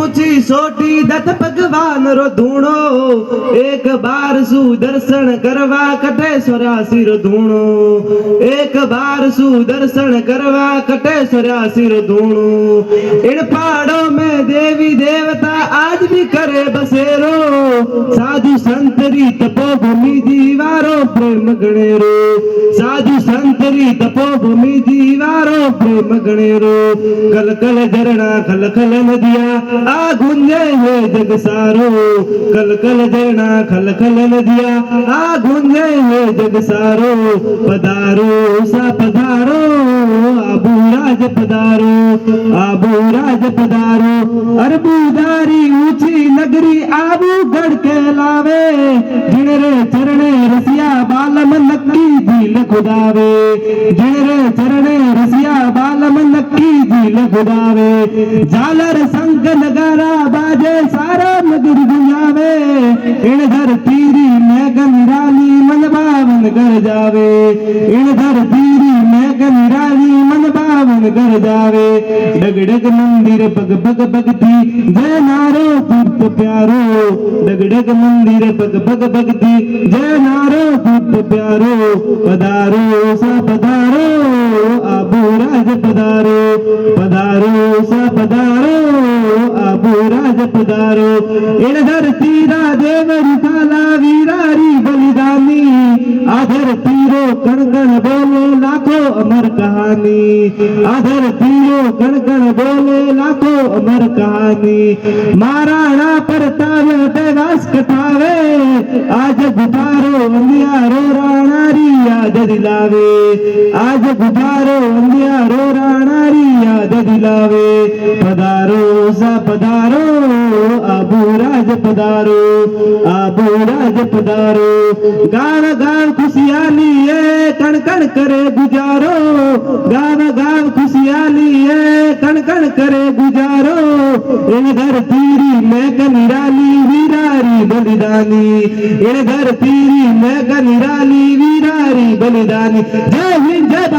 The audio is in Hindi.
ऊंची सोटी दत्त भगवान रो धूणो एक बार सुदर्शन करवा कटेश्वरा सिर धूणो एक बार सुदर्शन करवा कटेश्वरा सिर धूणो इन पहाड़ों में देवी देवता आज भी करे बसेरो साधु संतरी तपोभूमि दीवारो प्रेम गणेरो साधु संतरी तपोभूमि दीवारो प्रेम गणेरो कल कल झरना खल खल नदिया आ गुंजे है जग सारो कल कल झरना खल खल नदिया आ गुंजे है जग सारो पधारो सा पधारो आबू राज पधारो आबू राज पधारो अरबूदारी ऊंची नगरी आबू गढ़ कहलावे जिणरे चरणे रसिया बालम नक्की दिल खुदावे जिणरे चरणे रसिया बालम नक्की दिल खुदावे झालर संग नगारा बाजे सारा नगर गुंजावे इन धरतीरी में गंगाली मन बावन कर जावे इन धरतीरी में गंगाली मन बावन कर जावे डग डग मंदिर पग पग भगती जय नारो पुष्प प्यारो डग डग मंदिर पग पग भगती जय नारो पुष्प प्यारो पधारो सा पधारो आबू राज पधारो पधारो सा पधारो आबू राज पधारो इन धरतीरा देव रुखाला वीरारी बलिदानी आधर तीरो कण कण बोले लाखों अमर कहानी आधर तीरो कण कण बोले लाखों अमर कहानी महाराणा प्रताप देवास कथावे आज गुजारो अंधियारो राणारी याद दिलावे आज गुजारो अंधियारो राणारी याद दिलावे पधारो सा पधारो आबू राज पधारो आबू राज पधारो गाव गाव खुशियाली है कण कण करे गुजारो गाव गाव खुशियाली है कण कण करे गुजारो इन धरतीरी में निराली वीरारी बलिदानी इन धरतीरी में निराली वीरारी बलिदानी जय हिंद जय भारत।